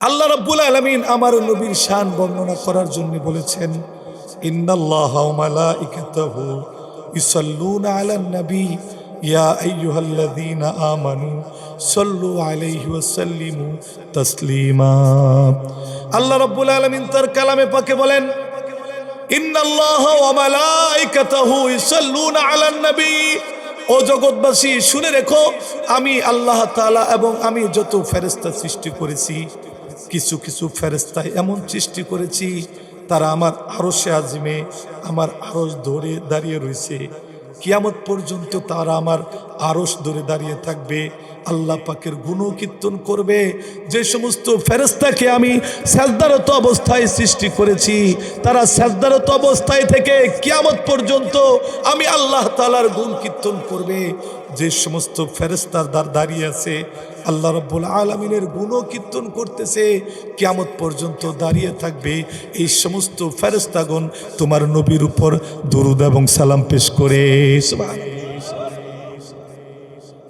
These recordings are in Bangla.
আল্লাহ রাব্বুল আলামিন আমার নবীর শান বর্ণনা করার জন্য বলেছেন, ইন্নাল্লাহা ওয়া মালাইকাতাহু ইউসাল্লুনা আলান নবী ইয়া আইয়ুহাল্লাযীনা আমানু সাল্লু আলাইহি ওয়া সাল্লিমু তাসলিমা। আল্লাহ রাব্বুল আলামিন তার কালামে পাকে বলেন, ইন্নাল্লাহা ওয়া মালাইকাতাহু ইউসাল্লুনা আলান নবী। ও জগৎবাসী শুনে রেখো, আমি আল্লাহ তাআলা এবং আমি যত ফেরেশতা সৃষ্টি করেছি, কিছু কিছু ফেরেশতা এমন সৃষ্টি করেছি তারা আমার আরশে আজিমে আমার আরশ ধরে দাঁড়িয়ে রয়েছে। কিয়ামত পর্যন্ত তারা আমার আরশ ধরে দাঁড়িয়ে থাকবে, আল্লাহ পাকের গুণকীর্তন করবে। যে সমস্ত ফেরেশতাকে আমি সাজদারত অবস্থায় সৃষ্টি করেছি, তারা সাজদারত অবস্থায় থেকে কিয়ামত পর্যন্ত আমি আল্লাহ তাআলার গুণ কীর্তন করবে। যে সমস্ত ফেরেশতার দাঁড়িয়ে আছে আল্লাহ রাব্বুল আলামিনের গুণকীর্তন করতেছে, কিয়ামত পর্যন্ত দাঁড়িয়ে থাকবে। এই সমস্ত ফেরেশতাগণ তোমার নবীর উপর দরুদ এবং সালাম পেশ করে। সুবহানাল্লাহ।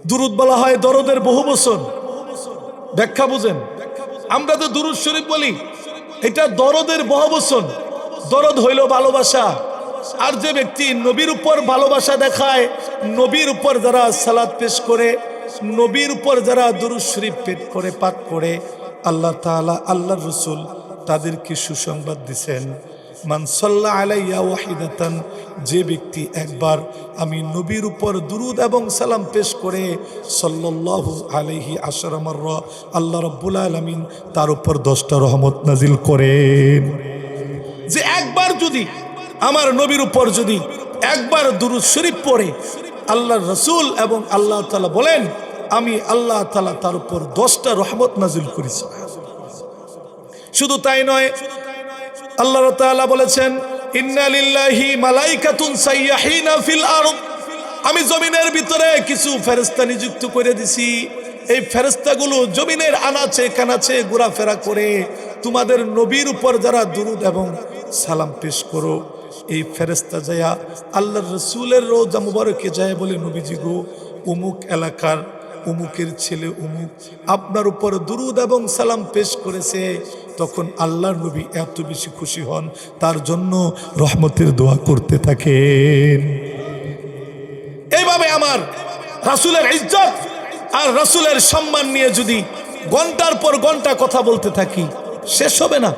দুরুদ বলা হয় দরদের বহু বচন। ব্যাখ্যা বুঝেন, আমরা তো দুরুদ শরীফ বলি, এটা দরদের বহু বচন। দরদ হইল ভালোবাসা। আর যে ব্যক্তি নবীর উপর ভালোবাসা দেখায়, নবীর উপর যারা সালাত পেশ করে, নবীর উপর যারা দুরুদ শরীফ পাঠ করে, আল্লাহ তাআলা আল্লাহর রাসূল তাদেরকে সুসংবাদ দিবেন, মান সাল্লা আলাইয়া ওয়াহিদাতান, যে ব্যক্তি একবার আমি নবীর উপর দুরুদ এবং সালাম পেশ করে সাল্লাল্লাহু আলাইহি আশরা মাররা, আল্লাহ রাব্বুল আলামিন তার উপর 10টা রহমত নাজিল করেন। যে একবার যদি আমার নবীর উপর যদি একবার দুরুদ শরীফ পড়ে, আল্লাহর রাসূল এবং আল্লাহ তাআলা বলেন আমি আল্লাহ তাআলা তার উপর 10টা রহমত নাজিল করেছি। শুধু তাই নয়, আল্লাহ তাআলা বলেছেন, ইন্না লিল্লাহি মালাইকাতুন সাইয়াহিনা ফিল আরদ, আমি জমিনের ভিতরে কিছু ফেরেশতা নিযুক্ত করে দিছি। এই ফেরেশতাগুলো জমিনের আনাচে কানাচে ঘোরাফেরা করে তোমাদের নবীর উপর যারা দুরুদ এবং সালাম পেশ করো, এই ফেরেশতা যায়া আল্লাহর রাসূলের রওজা মুবারকে যায় বলে, নবীজি গো, অমুক এলাকার অমুকের ছেলে অমুক আপনার উপর দুরুদ এবং সালাম পেশ করেছে। তখন আল্লাহর নবী এত বেশি খুশি হন, তার জন্য রহমতের দোয়া করতে থাকেন। এইভাবে আমার রাসূলের ইজ্জত আর রাসূলের সম্মান নিয়ে যদি ঘন্টার পর ঘন্টা কথা বলতে থাকি, শেষ হবে না।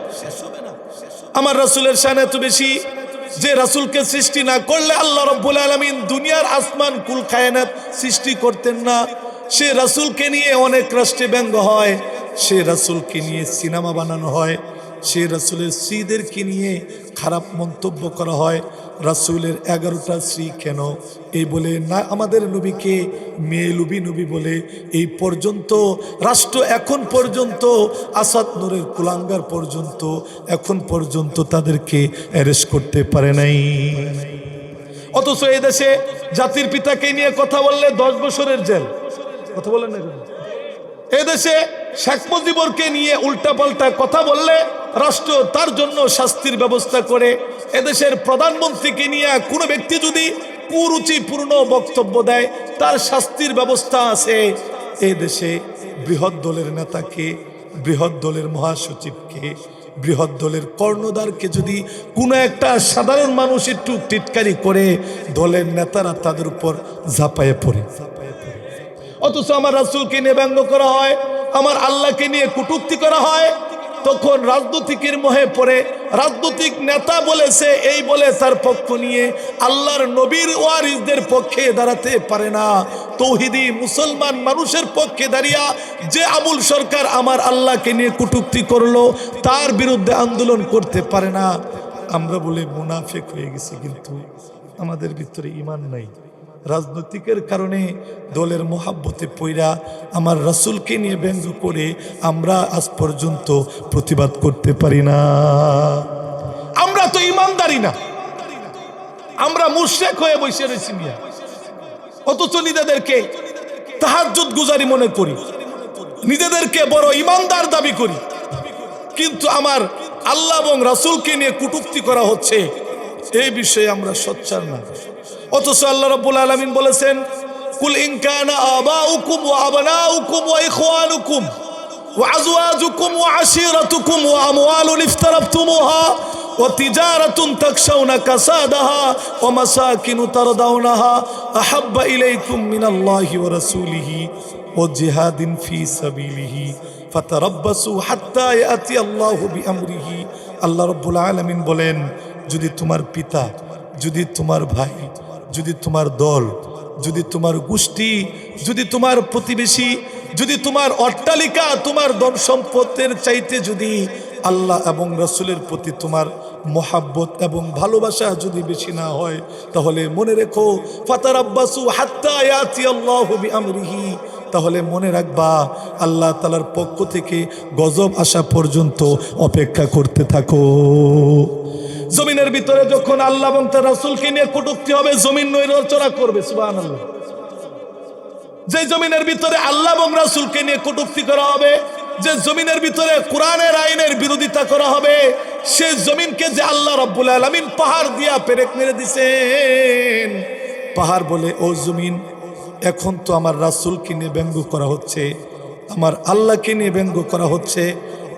আমার রাসূলের শান এত বেশি যে রাসূলকে সৃষ্টি না করলে আল্লাহ রাব্বুল আলামিন দুনিয়ার আসমান কুল কায়নাত সৃষ্টি করতেন না। সে রাসূলকে নিয়ে অনেক রাষ্ট্রে ব্যঙ্গ হয়, সে রাসূলকে নিয়ে সিনেমা বানানো হয়, সে রাসূলের স্ত্রীদেরকে নিয়ে খারাপ মন্তব্য করা হয়। রাসূলের 11টা স্ত্রী কেন, এই বলে না আমাদের নবীকে মেয়ে লুবি নবী বলে এই পর্যন্ত রাষ্ট্র এখন পর্যন্ত আসাদ নূরের কুলাঙ্গার পর্যন্ত এখন পর্যন্ত তাদেরকে অ্যারেস্ট করতে পারে নাই। অথচ এই দেশে জাতির পিতাকে নিয়ে কথা বললে 10 বছরের জেল। কথা বলেন না কেন? এদেশে শেখ মুজিবুরকে নিয়ে উল্টাপাল্টা কথা বললে রাষ্ট্র তার জন্য শাস্তির ব্যবস্থা করে। এদেশের প্রধানমন্ত্রীকে নিয়ে কোনো ব্যক্তি যদি কুরুচিপূর্ণ বক্তব্য দেয়, তার শাস্তির ব্যবস্থা আছে। এই দেশে বৃহৎ দলের নেতাকে, বৃহৎ দলের মহাসচিবকে, বৃহৎ দলের কর্ণধারকে যদি কোনো একটা সাধারণ মানুষ একটু টিটকারি করে, দলের নেতারা তাদের উপর ঝাঁপায়ে পড়ে। অথচ আমার রাসূলকে নিয়ে ব্যঙ্গ করা হয়, আমার আল্লাহকে নিয়ে কটূক্তি করা হয়। তখন রাজনৈতিকের মোহে পড়ে রাজনৈতিক নেতা বলেছে এই বলে তার পক্ষ নিয়ে আল্লাহর নবীর ওয়ারিসদের পক্ষে দাঁড়াতে পারে না। তৌহিদি মুসলমান মানুষের পক্ষে দাঁড়িয়ে যে আবুল সরকার আমার আল্লাহকে নিয়ে কটূক্তি করলো, তার বিরুদ্ধে আন্দোলন করতে পারে না। আমরা বলে মুনাফিক হয়ে গেছি, কিন্তু আমাদের ভিতরে ঈমান নাই। রাজনৈতিকের কারণে দলের মোহাব্বতে পইরা আমার রাসূলকে নিয়ে ব্যঙ্গ করে আমরা আজ পর্যন্ত প্রতিবাদ করতে পারি না। আমরা তো ইমানদারি না, আমরা মুশরিক হয়ে বসে রয়েছি মিয়া। অথচ নিজেদেরকে তাহাজ্জুদ গুজারি মনে করি, নিজেদেরকে বড় ইমানদার দাবি করি, কিন্তু আমার আল্লাহ এবং রাসূলকে নিয়ে কটূক্তি করা হচ্ছে, এই বিষয়ে আমরা সোচ্চার না। অথচ আল্লাহ রাব্বুল আলামিন বলেছেন, কুল ইন কানা আবাউকুম ওয়া আবনাউকুম ওয়া ইখওয়ানুকুম, وأزواجكم وعشيرتكم وأموال افترضتموها وتجارة تخشون كسادها ومساكن ترضونها أحب إليكم من الله ورسوله وجهاد في سبيله فتربصوا حتى يأتي الله بأمره আল্লাহ রাব্বুল আলামিন বলেন, যদি তোমার পিতা, যদি তোমার ভাই, যদি তোমার দল, যদি তোমার গোষ্ঠী, যদি তোমার প্রতিবেশী, যদি তোমার অট্টালিকা, তোমার ধন সম্পদের চাইতে যদি আল্লাহ এবং রাসূলের প্রতি তোমার মোহাব্বত এবং ভালোবাসা যদি বেশি না হয়, তাহলে মনে রেখো ফাতারাব্বাসু হাত্তা ইয়াতি আল্লাহু বিআমরিহি, তাহলে মনে রাখবা আল্লাহ তাআলার পক্ষ থেকে গজব আসা পর্যন্ত অপেক্ষা করতে থাকো। জমিনের ভিতরে যখন আল্লাহ এবং তার রাসূলকে নিয়ে কটূক্তি হবে, জমিন নড়াচড়া করবে। সুবহানাল্লাহ। যে জমিনের ভিতরে আল্লাহ এবং রাসূলকে নিয়ে কটূক্তি করা হবে, যে জমিনের ভিতরে কোরআনের আইনের বিরোধিতা করা হবে, সে জমিনকে যে আল্লাহ রাব্বুল আলামিন পাহাড় দিয়া পেরেক মেরে দিয়েছেন, পাহাড় বলে, ও জমিন, এখন তো আমার রাসূলকে নিয়ে ব্যঙ্গ করা হচ্ছে, আমার আল্লাহকে নিয়ে ব্যঙ্গ করা হচ্ছে,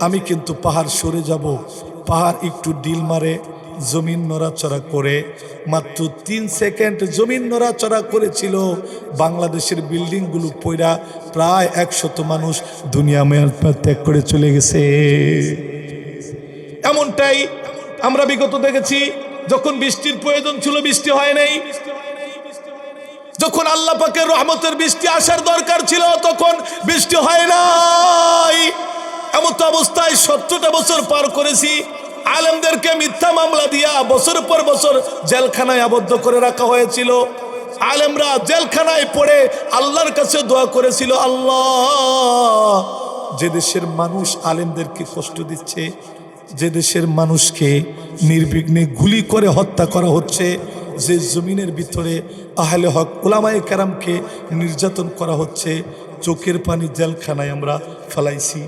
আমি কিন্তু পাহাড় সরে যাব। পাহাড় একটু ডিল মারে, জমিন নড়াচড়া করে, মাত্র 3 সেকেন্ড জমিন নড়াচড়া করেছিল, বাংলাদেশের বিল্ডিংগুলো পইরা প্রায় 100 মানুষ দুনিয়া ত্যাগ করে চলে গেছে। এমনটাই আমরা বিগত দেখেছি, যখন বৃষ্টির প্রয়োজন ছিল বৃষ্টি হয় নাই, যখন আল্লাহ পাকের রহমতের বৃষ্টি আসার দরকার ছিল তখন বৃষ্টি হয় নাই। এমন অবস্থায় 70টা বছর পার করেছি, আলেমদেরকে মিথ্যা মামলা দিয়া বছরের পর বছর জেলখানায় আবদ্ধ করে রাখা হয়েছিল। আলেমরা জেলখানায় পড়ে আল্লাহর কাছে দোয়া করেছিল, আল্লাহ, যে দেশের মানুষ আলেমদেরকে কষ্ট দিচ্ছে, যে দেশের মানুষকে নির্বিঘ্নে গুলি করে হত্যা করা হচ্ছে, যে জমিনের ভিতরে আহলে হক উলামায়ে কেরামকে নির্যাতন করা হচ্ছে, চোখের পানি জেলখানায় আমরা ফেলাইছি।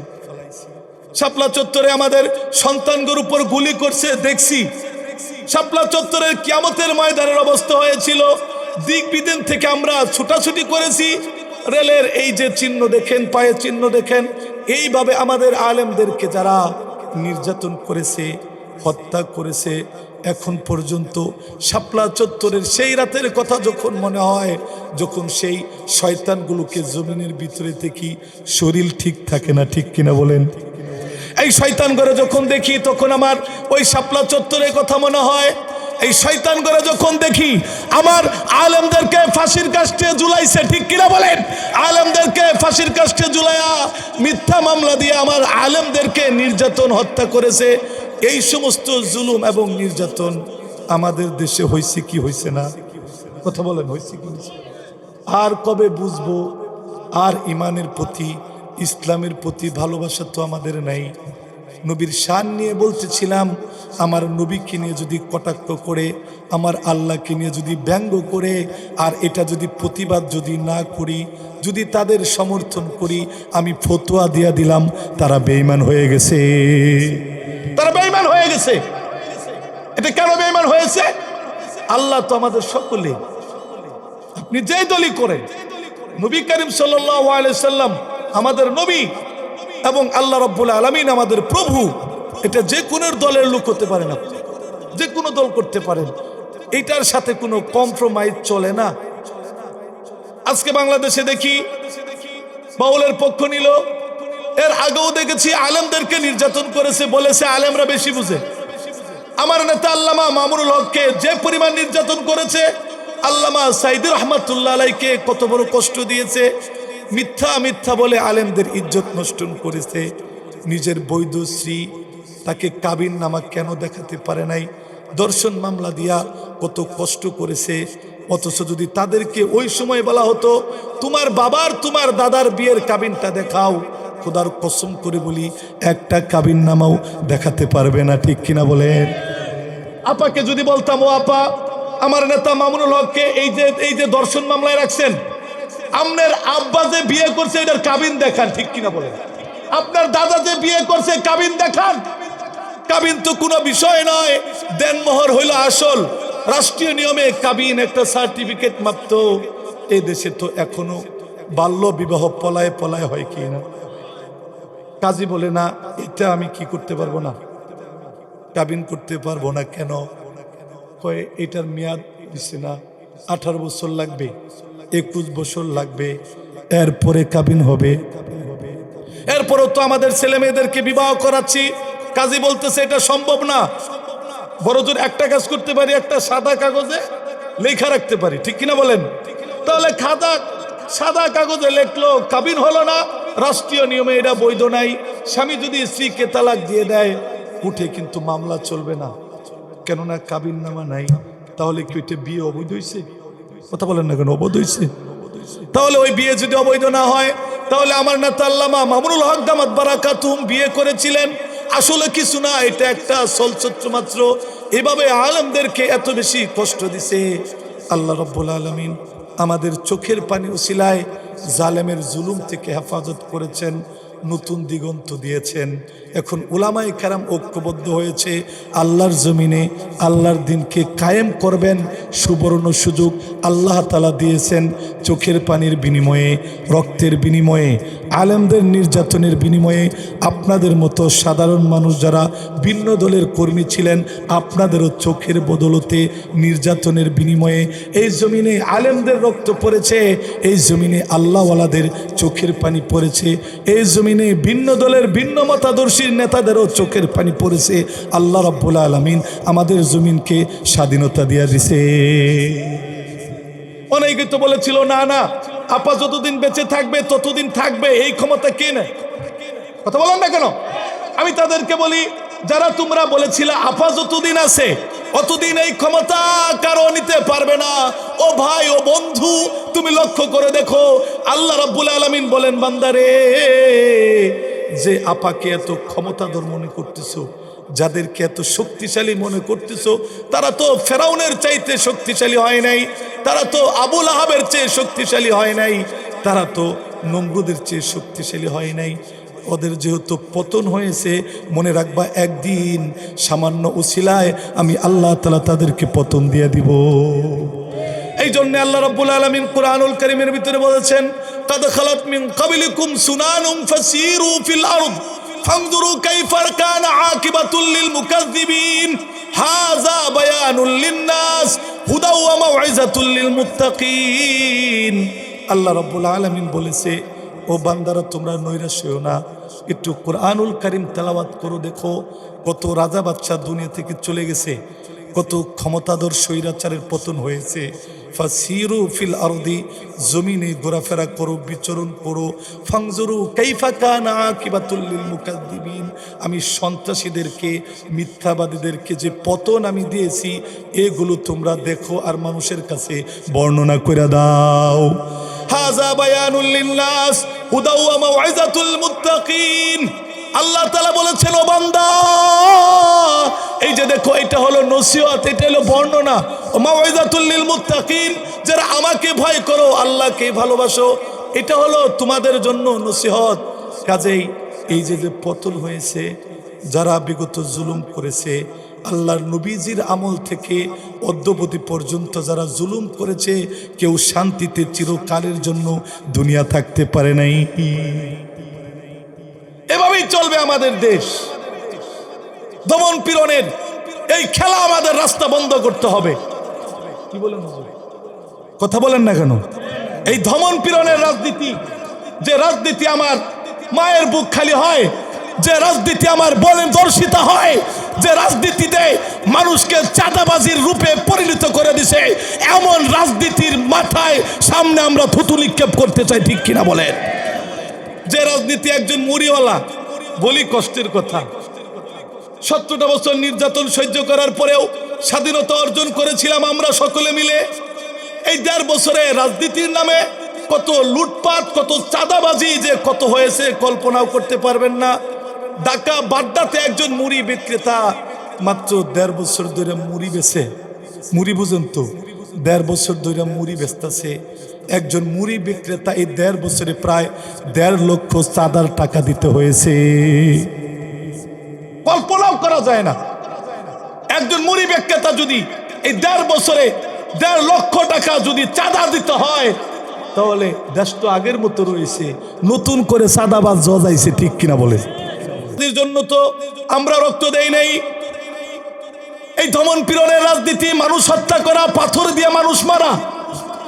শাপলা চত্বরে আমাদের সন্তানদের উপর গুলি করছে দেখছি। শাপলা চত্বরের কিয়ামতের ময়দানের অবস্থা হয়েছিল, দিক বিদিন থেকে আমরা ছুটাছুটি করেছি। রেলের এই যে চিহ্ন দেখেন, পায়ে চিহ্ন দেখেন, এইভাবে আমাদের আলেমদেরকে যারা নির্যাতন করেছে, হত্যা করেছে, এখন পর্যন্ত শাপলা চত্বরের সেই রাতের কথা যখন মনে হয়, যখন সেই শয়তানগুলোকে জমিনের ভিতরে দেখি, শরীর ঠিক থাকে না, ঠিক কিনা বলেন? এই শয়তান ঘরে যখন দেখি তখন আমার ওই শাপলা চত্বরের কথা মনে হয়। এই শয়তান ঘরে যখন দেখি আমার আলেমদেরকে ফাঁসির কাস্টে ঝুলাইছে, ঠিক কিনা বলেন? আলেমদেরকে ফাঁসির কাস্টে ঝুলাইয়া মিথ্যা মামলা দিয়ে আমার আলেমদেরকে নির্যাতন হত্যা করেছে। এই সমস্ত জুলুম এবং নির্যাতন আমাদের দেশে হয়েছে কি হয়েছে না? কথা বলেন, হয়েছে কি? আর কবে বুঝবো? আর ইমানের প্রতি, ইসলামের প্রতি ভালোবাসা তো আমাদের নাই। নবীর শান নিয়ে বলতেছিলাম, আমার নবীকে নিয়ে যদি কটাক্ষ করে, আমার আল্লাহকে নিয়ে যদি ব্যঙ্গ করে, আর এটা যদি প্রতিবাদ যদি না করি, যদি তাদের সমর্থন করি, আমি ফতোয়া দিয়া দিলাম তারা বেঈমান হয়ে গেছে, তারা বেঈমান হয়ে গেছে। এটা কেন বেঈমান হয়েছে? আল্লাহ তো আমাদের সকলে, আপনি যেই দলই করেন, নবী করিম সাল্লাল্লাহু আলাইহি সাল্লাম আমাদের নবী এবং আল্লাহ রাব্বুল আলামিন আমাদের প্রভু। এটা যে কোনো দলের লোক হতে পারে না, যে কোনো দল করতে পারেন, এটার সাথে কোনো কম্প্রোমাইজ চলে না। আজকে বাংলাদেশে দেখি বাউলের পক্ষ নিল, এর আগেও দেখেছি আলেমদেরকে নির্যাতন করেছে, বলেছে আলেমরা বেশি বুঝে। আমার নেতা আল্লামা মামুনুল হককে যে পরিমাণ নির্যাতন করেছে, আল্লামা সাইদি রহমাতুল্লাহ আলাইহিকে কত বড় কষ্ট দিয়েছে, মিথ্যা মিথ্যা বলে আলেমদের ইজ্জত নষ্ট করেছে। নিজের বৈধ স্ত্রী তাকে কাবিন নামা কেন দেখাতে পারে নাই, দর্শন মামলা দিয়া কত কষ্ট করেছে। অথচ যদি তাদেরকে ওই সময় বলা হতো তোমার বাবার তোমার দাদার বিয়ের কাবিনটা দেখাও, খোদার কসম করে বলি একটা কাবিন নামাও দেখাতে পারবে না, ঠিক কিনা বলেন? আপাকে যদি বলতাম, ও আপা, আমার নেতা মামুনুল হককে এই যে দর্শন মামলায় রাখছেন, আপনার আব্বা যে বিয়ে করছে এটার কাবিন দেখান, ঠিক কিনা বলেন? আপনার দাদা যে বিয়ে করছে কাবিন দেখান। কাবিন তো কোনো বিষয় নয়, দেনমোহর হইল আসল। রাষ্ট্রীয় নিয়মে কাবিন একটা সার্টিফিকেট মাত্র। এই দেশে তো এখনো বাল্য বিবাহ পলায় পলায় হয় কি না? কাজী বলে না, এটা আমি কি করতে পারবো না, কাবিন করতে পারবো না। কেন? কয়ে এটার মেয়াদ দিচ্ছে না, 18 বছর লাগবে, 21 বছর লাগবে, এরপরে কাবিন হবে। এরপরেও তো আমাদের ছেলে মেয়েদেরকে বিবাহ করাচ্ছি। কাজী বলতেছে এটা সম্ভব না। বড়জোর একটা কাজ করতে পারি, একটা সাদা কাগজে লেখা রাখতে পারি, ঠিক কিনা বলেন? তাহলে সাদা কাগজে লেখলো, কাবিন হলো না, রাষ্ট্রীয় নিয়মে এটা বৈধ নাই। স্বামী যদি স্ত্রীকে তালাক দিয়ে দেয়, উঠে কিন্তু মামলা চলবে না, কেননা কাবিন নামা নাই। তাহলে কি ওইটা বিয়ে অবৈধ হয়েছে? কথা বলেন না কেন? অবৈধ হয়েছে। তাহলে ওই বিয়ে যদি অবৈধ না হয়, তাহলে আমার নেতা আল্লামা মামুনুল হক দামাত বারাকাতুহুম বিয়ে করেছিলেন আসলে কিছু না, এটা একটা চলচ্চিত্র মাত্র। এভাবে আলেমদেরকে এত বেশি কষ্ট দিছে। আল্লাহ রাব্বুল আলামিন আমাদের চোখের পানি উসিলায় জালেমের জুলুম থেকে হেফাজত করেছেন, নতুন দিগন্ত দিয়েছেন। এখন উলামায়ে কেরাম ঐক্যবদ্ধ হয়েছে, আল্লাহর জমিনে আল্লাহর দিনকে কায়েম করবেন। সুবর্ণ সুযোগ আল্লাহ তাআলা দিয়েছেন। চোখের পানির বিনিময়ে, রক্তের বিনিময়ে, আলেমদের নির্যাতনের বিনিময়ে, আপনাদের মতো সাধারণ মানুষ যারা ভিন্ন দলের কর্মী ছিলেন, আপনাদেরও চোখের বদলতে নির্যাতনের বিনিময়ে এই জমিনে আলেমদের রক্ত পড়েছে, এই জমিনে আল্লাহওয়ালাদের চোখের পানি পড়েছে, এই জমিনে ভিন্ন দলের ভিন্ন মতাদর্শীর নেতাদেরও চোখের পানি পড়েছে। আল্লাহ রাব্বুল আলামিন আমাদের জমিনকে স্বাধীনতা দিয়ে দিছে। অনেকে তো বলেছিল না না, আপা যতদিন বেঁচে থাকবে ততদিন থাকবে, এই ক্ষমতা কে নেয়? কথা বলেন না কেন? আমি তাদেরকে বলি, যারা তোমরা বলেছিলে আপা যতদিন আছে অতদিন এই ক্ষমতা কারো নিতে পারবে না। ও ভাই, ও বন্ধু, তুমি লক্ষ্য করে দেখো, আল্লাহ রাব্বুল আলামিন বলেন, বান্দারে, যে আপাকে এত ক্ষমতাধর মনে করতেছো, যাদেরকে এত শক্তিশালী মনে করতেছো, তারা তো ফেরাউনের চাইতে শক্তিশালী হয় নাই, তারা তো আবু লাহাবের চেয়ে শক্তিশালী হয় নাই, তারা তো নমরুদের চেয়ে শক্তিশালী হয় নাই। ওদের যেহেতু পতন হয়েছে, মনে রাখবা একদিন সামান্য উসিলায় আমি আল্লাহ তাআলা তাদেরকে পতন দিয়ে দিব। এই জন্য আল্লাহ রাব্বুল আলামিন কুরআনুল কারীমের ভিতরে বলেছেন, কাদ খালাত মিন ক্বাবলিকুম সুনানুম ফাসিরু ফিল আরদ ফানজুরু কাইফা কানা আকিবাতুল লিল মুকাজ্জিবিন হাযা বায়ানুল লিন-নাস হুদাও ওয়া মাউইযাতুল লিল মুত্তাকিন। আল্লাহ রাব্বুল আলামিন বলেছে, ও বান্দারা, তোমরা নৈরাশ হও না, একটু কুরআনুল কারীম তেলাওয়াত করো, দেখো কত রাজা বাদশা দুনিয়া থেকে চলে গেছে, কত ক্ষমতাধর স্বৈরাচারের পতন হয়েছে। ফাসিরু ফিল আরদি, জমিনে ঘোরাফেরা করো, বিচরণ করো। ফানজুরু কাইফা কানা আকিবাতুল লিল মুকাজ্জিবিন, আমি সন্ত্রাসীদেরকে, মিথ্যাবাদীদেরকে যে পতন আমি দিয়েছি, এগুলো তোমরা দেখো আর মানুষের কাছে বর্ণনা করে দাও। হাযা বায়ানুল লিন-নাস হুদাও ওয়া মাউইযাতুল মুত্তাকিন। আল্লাহ তাআলা বলেছেন, ও বান্দা, এই যে দেখো, এটা হলো নসিহত, এটা হলো বর্ণনা। ও মাউইযাতুল লিল মুত্তাকিন, যারা আমাকে ভয় করো, আল্লাহকে ভালোবাসো, এটা হলো তোমাদের জন্য নসিহত। কাজেই এই যে পতন হয়েছে, যারা বিগত জুলুম করেছে, আল্লাহর নবীজির আমল থেকে অদ্যবধি পর্যন্ত যারা জুলুম করেছে, কেউ শান্তিতে চিরকালের জন্য দুনিয়া থাকতে পারে নাই। এভাবেই চলবে আমাদের দেশ। দমন পীড়নের এই খেলা আমাদের রাস্তা বন্ধ করতে হবে। কি বলেন হুজুর? কথা বলেন না কেন? এই দমন পীড়নের রাজনীতি, যে রাজনীতি আমার মায়ের বুক খালি হয়, যে রাজনীতি আমার বলেন দর্শিতা হয়, যে রাজনীতিতে মানুষকে চাঁদাবাজির রূপে পরিণত করে দিছে, এমন রাজনীতির মাথায় সামনে আমরা থুতু নিক্ষেপ করতে চাই, ঠিক কিনা বলেন? যে রাজনীতি একজন মুড়িওয়ালা, বলি কষ্টের কথা, 17টা বছর নির্যাতন সহ্য করার পরেও স্বাধীনতা অর্জন করেছিলাম আমরা সকলে মিলে। এই 1.5 বছরে রাজনীতির নামে কত লুটপাট, কত চাঁদাবাজি যে কত হয়েছে কল্পনাও করতে পারবেন না। ঢাকা বাড্ডাতে একজন মুড়ি বিক্রেতা মাত্র 1.5 বছর ধরে মুড়ি বেচে, মুড়ি বুঝেন তো, 1.5 বছর ধরে মুড়ি বেচতেছে। একজন মুড়ি বিক্রেতা এই 1.5 বছরে প্রায় 1.5 লক্ষ চাঁদার টাকা দিতে হয়েছে। কল্পনাও করা যায় না। একজন মুড়ি বিক্রেতা যদি এই 1.5 বছরে 1.5 লক্ষ টাকা যদি চাঁদা দিতে হয়, তাহলে দেশ তো আগের মতো রয়েছে, নতুন করে সাদাবাজ জজাইছে, ঠিক কিনা বলে? এর জন্য তো আমরা রক্ত দেই নাই। এই দমন পীড়নের রাজনীতি, মানুষ হত্যা করা, পাথর দিয়ে মানুষ মারা,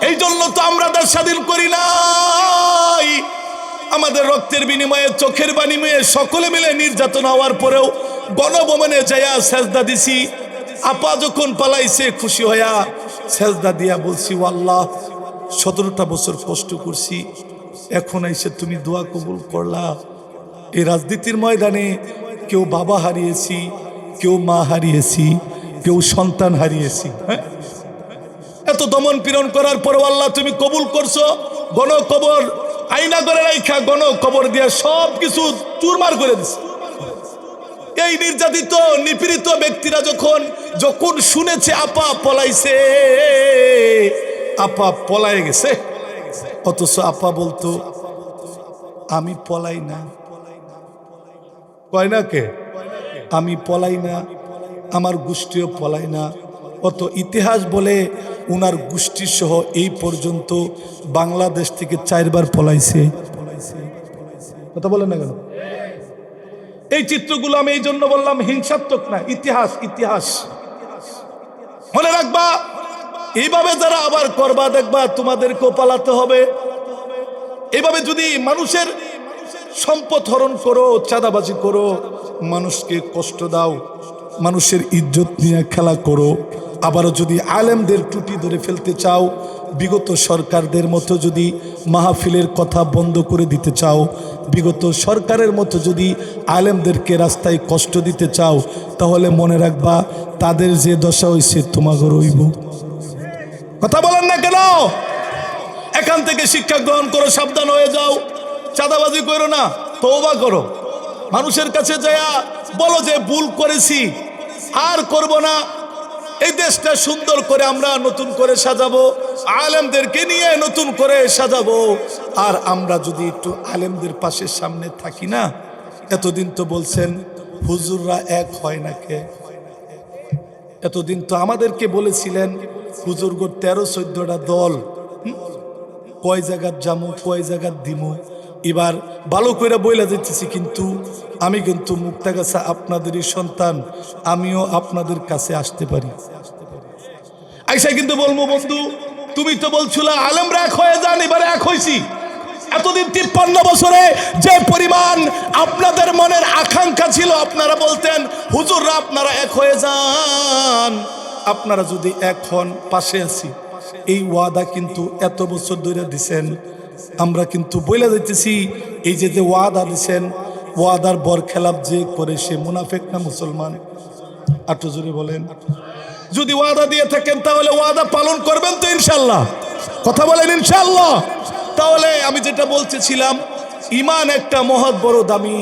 এই জন্য তো আমরা দেশ স্বাধীন করি নাই। আমাদের রক্তের বিনিময়ে, চোখের বিনিময়ে সকলে মিলে নির্যাতন হওয়ার পরেও গণভবনে যাইয়া সেজদা দিছি। আপা যখন পালাইছে খুশি হইয়া সেজদা দিয়া বলছি, আল্লাহ 17টা বছর কষ্ট করছি, এখন এসে তুমি দোয়া কবুল করলা। এই রাজনীতির ময়দানে কেউ বাবা হারিয়েছি, কেউ মা হারিয়েছি, কেউ সন্তান হারিয়েছি। হ্যাঁ, এত দমন পীড়ন করার পর আল্লাহ তুমি কবুল করছো। গণকবর আইনা করে রাইখা গণকবর দিয়া সব কিছু চুরমার করে দিছে। এই নির্যাতিত নিপীড়িত ব্যক্তিরা যখন শুনেছে আপা পলাইছে, আপা পলায় গেছে, অথচ আপা বলতো আমি পলাই না। কয় না কে? আমি পলাই না, আমার গোষ্ঠীও পলাই না। অত ইতিহাস বলে উনার গোষ্ঠী সহ এই পর্যন্ত বাংলাদেশ থেকে 4 বার পলাইছে। কথা বলেন না কেন? এই চিত্রগুলো আমি এই জন্য বললাম হিংসাত্মক না, ইতিহাস। ইতিহাস মনে রাখবা। এইভাবে যারা আবার করবা দেখবা তোমাদেরকেও পালাতে হবে। এইভাবে যদি মানুষের সম্পদ হরণ করো, চাঁদাবাজি করো, মানুষকে কষ্ট দাও, মানুষের ইজ্জত নিয়ে খেলা করো, আবারও যদি আলেমদের টুটি ধরে ফেলতে চাও, বিগত সরকারদের মতো যদি মাহফিলের কথা বন্ধ করে দিতে চাও, বিগত সরকারের মতো যদি আলেমদেরকে রাস্তায় কষ্ট দিতে চাও, তাহলে মনে রাখবা তাদের যে দশা হয়েছে তোমাকে রইব। কথা বলেন না কেন? এখান থেকে শিক্ষা গ্রহণ করো, সাবধান হয়ে যাও, চাঁদাবাজি করো না, তওবা করো। মানুষের কাছে যায়া বলো যে ভুল করেছি, আর করব না। এই দেশটা সুন্দর করে আমরা নতুন করে সাজাবো, আলেমদেরকে নিয়ে নতুন করে সাজাবো। আর আমরা যদি একটু আলেমদের পাশের সামনে থাকি না, এতদিন তো বলছেন হুজুররা এক হয় না কে? এতদিন তো আমাদেরকে বলেছিলেন হুজুরগো 13-14টা দল, কয় জায়গার জামু, কয় জায়গার দিমু। এবার ভালো করে বইলা দিতেছি, কিন্তু আমি কিন্তু মুক্তাগাছা আপনাদেরই সন্তান, আমিও আপনাদের কাছে আসতে পারি। আইসা কিন্তু বলবো, বন্ধু তুমি তো বলছিল আলেমরা এক হয়ে যান, এবারে এক হয়েছি। এতদিন 53 বছরে যে পরিমাণ আপনাদের মনের আকাঙ্ক্ষা ছিল, আপনারা বলতেন হুজুররা আপনারা এক হয়ে যান, আপনারা যদি এক হন পাশে আছি। এই ওয়াদা কিন্তু এত বছর ধরে দিছেন। আমরা কিন্তু বইলা দিতেছি, এই যে ওয়াদা দিছেন, ওয়াদার বরখেলাপ যে করে সে মুনাফিক না মুসলমান? আটু জোরে বলেন। যদি ওয়াদা দিয়ে থাকেন তাহলে ওয়াদা পালন করবেন তো ইনশাল্লাহ? কথা বলেন ইনশাল্লাহ। তাহলে আমি যেটা বলতেছিলাম, ইমান একটা মহৎ বড় দামি,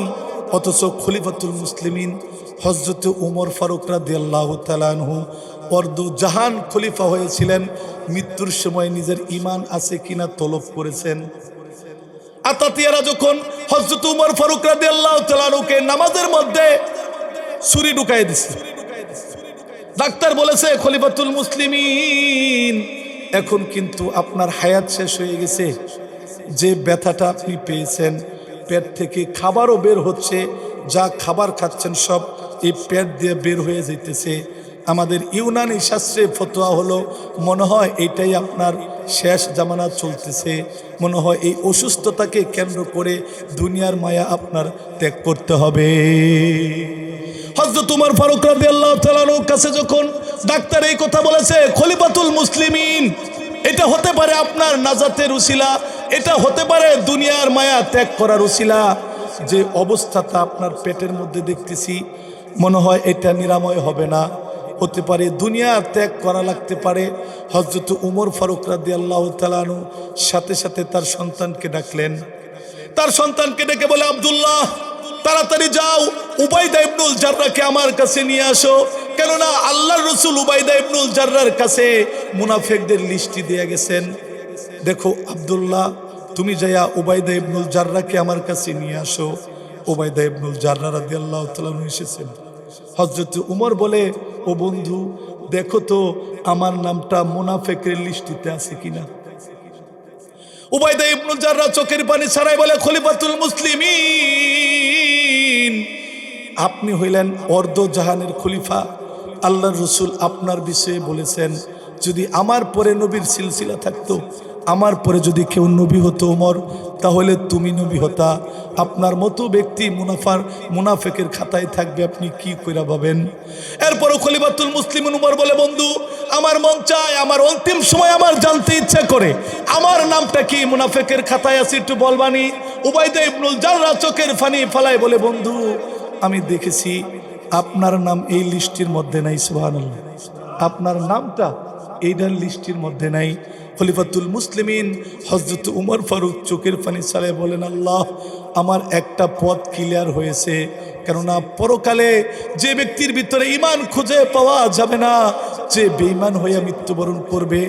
অথচ খলিফাতুল মুসলিমিন হযরত উমর ফারুক রাদিয়াল্লাহু তাআলা আনহু অর্ধ জাহান খলিফা হয়েছিলেন, মৃত্যুর সময় নিজের ইমান আছে কিনা তলব করেছেন। আতাতিয়ারা যখন হযরত উমর ফারুক রাদিয়াল্লাহু তাআলা আনহুকে নামাজের মধ্যে ছুরি ঢুকাই দিছে, ডাক্তার বলেছে খলিফাতুল মুসলিমিন এখন কিন্তু আপনার হায়াত শেষ হয়ে গেছে, যে ব্যথাটা আপনি পেয়েছেন, পেট থেকে খাবারও বের হচ্ছে, যা খাবার খাচ্ছেন সব এই পেট দিয়ে বের হয়ে যাইতেছে। আমাদের ইউনানি শাস্ত্রে ফতোয়া হলো, মনে হয় এটাই আপনার শেষ জামানা চলতেছে, মনে হয় এই অসুস্থতাকে কেন্দ্র করে দুনিয়ার মায়া আপনার ত্যাগ করতে হবে। হযরত উমর ফারুক রাদিয়াল্লাহু তাআলার কাছে যখন ডাক্তার এই কথা বলেছে, খলিফাতুল মুসলিমিন এটা হতে পারে আপনার নাজাতের উসিলা, এটা হতে পারে দুনিয়ার মায়া ত্যাগ করার উসিলা, যে অবস্থাটা আপনার পেটের মধ্যে দেখতেছি মনে হয় এটা নিরাময় হবে না, হতে পারে দুনিয়া ত্যাগ করা লাগতে পারে। হযরত উমর ফারুক রাদিয়াল্লাহু তাআলা সাথে সাথে তার সন্তানকে ডাকলেন। তার সন্তানকে ডেকে বলে, আব্দুল্লাহ তাড়াতাড়ি যাও, উবাইদা ইবনুল জাররাহকে আমার কাছে নিয়ে আসো। কেননা আল্লাহর রাসূল উবাইদা ইবনুল জাররাহর কাছে মুনাফিকদের লিস্টি দিয়ে গেছেন। দেখো আব্দুল্লাহ, তুমি যাইয়া উবাইদা ইবনুল জাররাহকে আমার কাছে নিয়ে আসো। উবাইদা ইবনুল জাররাহ রাদিয়াল্লাহু তাআলা এসেছেন। হযরত উমর বলে, ও বন্ধু দেখো তো আমার নামটা মুনাফিকের লিস্টিতে আছে কিনা। উবাইদা ইবনুল জাররাহ চোখের পানি ছাড়াই বলে, খলিফাতুল মুসলিমিন, আপনি হইলেন অর্ধ জাহানের খলিফা। আল্লাহর রসুল আপনার বিষয়ে বলেছেন, যদি আমার পরে নবীর সিলসিলা থাকতো, আমার পরে যদি কেউ নবী হতো ওমর, তাহলে তুমি নবী হতা। আপনার মতো ব্যক্তি মুনাফেকের খাতায় থাকবে, আপনি কি কইরা ভাবেন? এরপরও খলিফাতুল মুসলিমিন উমর বলে, বন্ধু, আমার মন চায়, আমার অন্তিম সময় আমার জানতে ইচ্ছা করে আমার নামটা কি মুনাফেকের খাতায় আছে, একটু বলবানি? উবাইদা ইবনুল জাররাহ চোখের পানি ফেলায় বলে, বন্ধু, আমি দেখেছি আপনার নাম এই লিস্টের মধ্যে নাই। সুবহানাল্লাহ, আপনার নামটা এইটার লিস্টের মধ্যে নাই। খলিফাতুল মুসলিমিন হযরত উমর ফারুক চোখের পানি ছাড়াই বলেন, আল্লাহ, আমার একটা পথ ক্লিয়ার হয়েছে। কেননা পরকালে যে ব্যক্তির ভিতরে ঈমান খুঁজে পাওয়া যাবে না, যে বেঈমান হইয়া মৃত্যুবরণ করবে,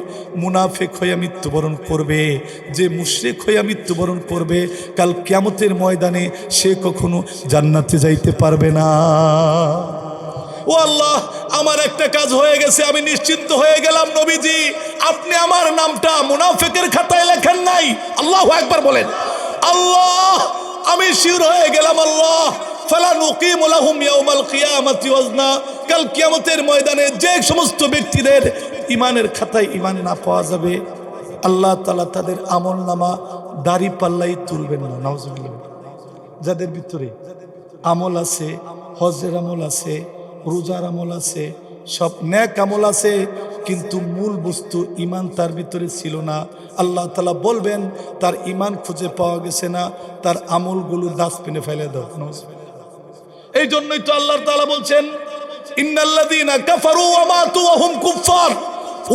মুনাফিক হইয়া মৃত্যুবরণ করবে, যে মুশরিক হইয়া মৃত্যুবরণ করবে, কাল কিয়ামতের ময়দানে সে কখনো জান্নাতে যাইতে পারবে না। ও আল্লাহ, আমার একটা কাজ হয়ে গেছে, আমি নিশ্চিন্ত হয়ে গেলাম। নবীজি, আপনি আমার নামটা মুনাফিকের খাতায় লেখেন নাই। আল্লাহু আকবার বলেন। আল্লাহ, আমি শিওর হয়ে গেলাম। আল্লাহ, ফালা নুকিমু লাহুম ইয়াউমাল কিয়ামাতি ওয়াজনা, কাল কিয়ামতের ময়দানে যে সমস্ত ব্যক্তিদের ঈমানের খাতায় ঈমান না পাওয়া যাবে, আল্লাহ তাআলা তাদের আমলনামা দাড়ি পাল্লাই তুলবেন না। নাউজুবিল্লাহ। যাদের ভিতরে আমল আছে, হজের আমল আছে, রোজার আমল আছে, সব নেক আমল আছে, কিন্তু মূল বস্তু ঈমান তার ভিতরে ছিল না, আল্লাহ তাআলা বলবেন তার ঈমান খুঁজে পাওয়া গেছে না, তার আমলগুলো ডাস্টবিনে ফেলে দাও। এই জন্যই তো আল্লাহ তাআলা বলছেন, ইন্নাল্লাযীনা কাফারু ওয়া মাতু ওয়া হুম কুফফার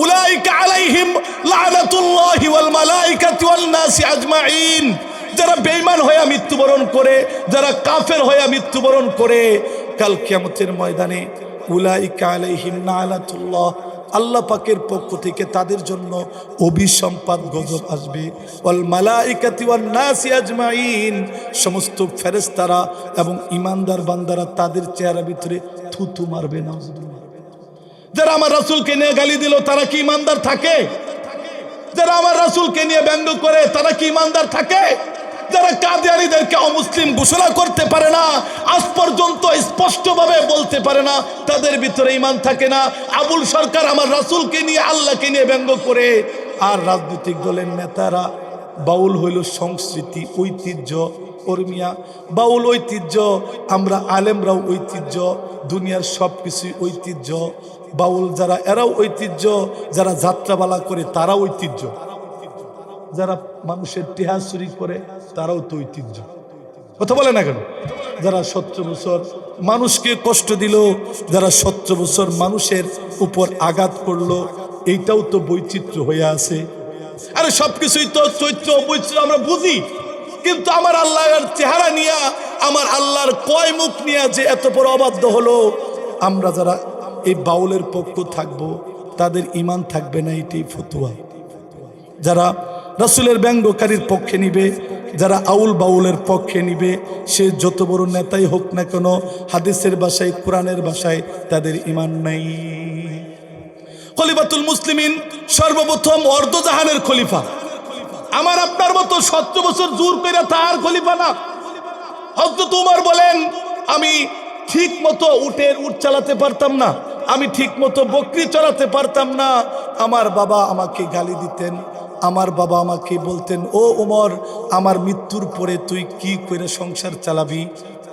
উলাইকা আলাইহিম লা'নাতুল্লাহি ওয়াল মালাইকাতি ওয়ান নাসি আজমাইন। যারা বেঈমান হয়ে মৃত্যুবরণ করে, যারা কাফের হয়ে মৃত্যুবরণ করে, কাল কিয়ামতের ময়দানে উলাইকা আলাইহিম লা'নাতুল্লাহ, আল্লাহ পাকের পক্ষ থেকে তাদের জন্য অভিসম্পাত গজব আসবে। ওয়াল মালাইকাতি ওয়ান নাসি আজমাইন, সমস্ত ফেরেশতারা এবং ঈমানদার বান্দারা তাদের চেহারা ভিতরে থুতু মারবে। নাউজুবিল্লাহ। যারা আমার রাসূলকে নিয়ে গালি দিল, তারা কি ঈমানদার থাকে? যারা আমার রাসূলকে নিয়ে ব্যঙ্গ করে, তারা কি ঈমানদার থাকে? যারা কাদিয়ানীদেরকে অমুসলিম ঘোষণা করতে পারে না, আজ পর্যন্ত স্পষ্টভাবে বলতে পারে না, তাদের ভিতরে ঈমান থাকে না। আবুল সরকার আমার রাসূলকে নিয়ে, আল্লাহকে নিয়ে ব্যঙ্গ করে, আর রাজনৈতিক দলের নেতারা, বাউল হইল সংস্কৃতি, ঐতিহ্য। কর্মিয়া বাউল ঐতিহ্য, আমরা আলেমরাও ঐতিহ্য, দুনিয়ার সব কিছুই ঐতিহ্য। বাউল যারা, এরাও ঐতিহ্য, যারা যাত্রাপালা করে তারাও ঐতিহ্য, যারা মানুষের টেহা চুরি করে তারাও তো ঐতিহ্য। কথা বলে না কেন? যারা 17 বছর মানুষকে কষ্ট দিল, যারা 17 বছর মানুষের উপর আঘাত করলো, এইটাও তো বৈচিত্র্য হয়ে আছে। আরে সবকিছুই তো চৈত্র বৈচিত্র্য আমরা বুঝি, কিন্তু আমার আল্লাহর চেহারা নিয়ে, আমার আল্লাহর কয় মুখ নিয়ে যে এত বড় অবাধ্য হলো, আমরা যারা এই বাউলের পক্ষ থাকবো, তাদের ঈমান থাকবে না, এটাই ফতুয়া। যারা রাসূলের ব্যঙ্গকারীর পক্ষে নিবে, যারা আউল বাউলের পক্ষে নিবে, সে যত বড় নেতাই হোক না কেন, হাদিসের ভাষায়, কোরআনের ভাষায় তাদের ঈমান নাই। খলিফাতুল মুসলিমিন সর্বপ্রথম অর্ধজাহানের খলিফা। আমার আপনার মতো 17 বছর জোর করে তার খলিফা না। হযরত উমর বলেন, আমি ঠিক মতো উট চালাতে পারতাম না, আমি ঠিক মতো বকরি চড়াতে পারতাম না। আমার বাবা আমাকে গালি দিতেন, আমার বাবা আমাকে বলতেন, ও উমর, আমার মৃত্যুর পরে তুই কি করে সংসার চালাবি?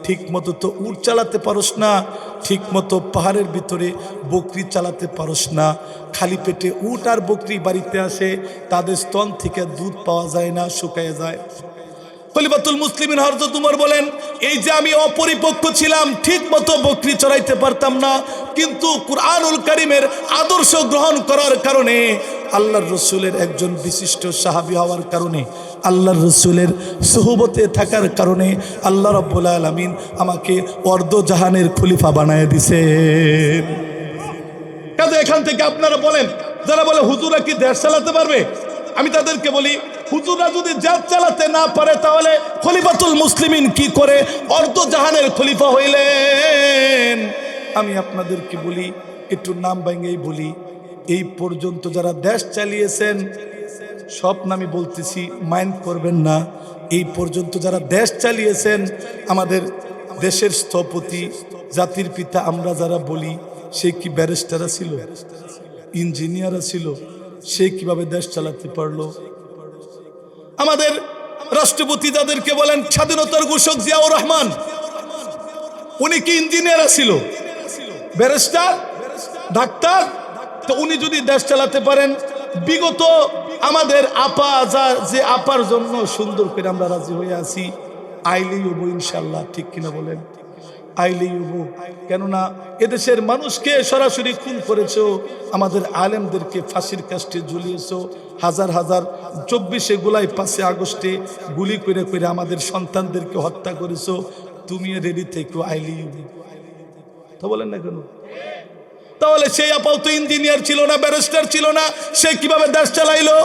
ঠিক মতো তো উট চালাতে পারস না, ঠিক মতো পাহাড়ের ভিতরে বকরি চালাতে পারস না। খালি পেটে উট আর বকরি বাড়িতে আসে, তাদের স্তন থেকে দুধ পাওয়া যায় না, শুকায় যায়। খলিফাতুল মুসলিমিন হযরত উমর বলেন, এই যে আমি অপরিপক্ক ছিলাম, ঠিক মতো বকরি চড়াইতে পারতাম না, কিন্তু কুরআনুল কারীমের আদর্শ গ্রহণ করার কারণে, আল্লাহর রসুলের একজন বিশিষ্ট সাহাবী হওয়ার কারণে, আল্লাহর রসুলের সুহবতে থাকার কারণে আল্লাহ রাব্বুল আলামিন আমাকে অর্ধজাহানের খলিফা বানায় দিয়েছেন। কাজে এখান থেকে আপনারা বলেন, যারা বলে হুজুরা কি দেশ চালাতে পারবে, আমি তাদেরকে বলি, হুজুরা যদি জাত চালাতে না পারে, তাহলে খলিফাতুল মুসলিমিন কি করে অর্ধজাহানের খলিফা হইলেন? আমি আপনাদেরকে বলি, একটু নাম ভেঙেই বলি, এই পর্যন্ত যারা দেশ চালিয়েছেন, সব নামই বলতেছি, মাইন্ড করবেন না। এই পর্যন্ত যারা দেশ চালিয়েছেন, আমাদের দেশের স্থপতি, জাতির পিতা আমরা যারা বলি, সে কি ব্যারিস্টার ছিল, ইঞ্জিনিয়ার ছিল, সে কিভাবে দেশ চালাতে পারলো? আমাদের রাষ্ট্রপতি যাদেরকে বলেন স্বাধীনতার ঘোষক জিয়াউর রহমান, উনি কি ইঞ্জিনিয়ার ছিল, ব্যারিস্টার, ডাক্তার? তো উনি যদি দেশ চালাতে পারেন, বিগত আমাদের আপা যে আপার জন্য সুন্দর করে আমরা রাজি হয়ে আছি, আইলেই হবো ইনশাল্লাহ, ঠিক কিনা বলেন? আইলেই হবো। কেননা এদেশের মানুষকে সরাসরি খুন করেছো, আমাদের আলেমদেরকে ফাঁসির কাস্টে ঝুলিয়েছো, হাজার হাজার 24 জুলাই 5 আগস্টে গুলি করে করে আমাদের সন্তানদেরকে হত্যা করেছো। তুমি রেডি থেকে আইলেই হবো, তো বলেন না কেন? তাহলে সেই আপাও তো ইঞ্জিনিয়ার ছিল না, ব্যারিস্টার ছিল না, সে কিভাবে দেশ চালাইলো?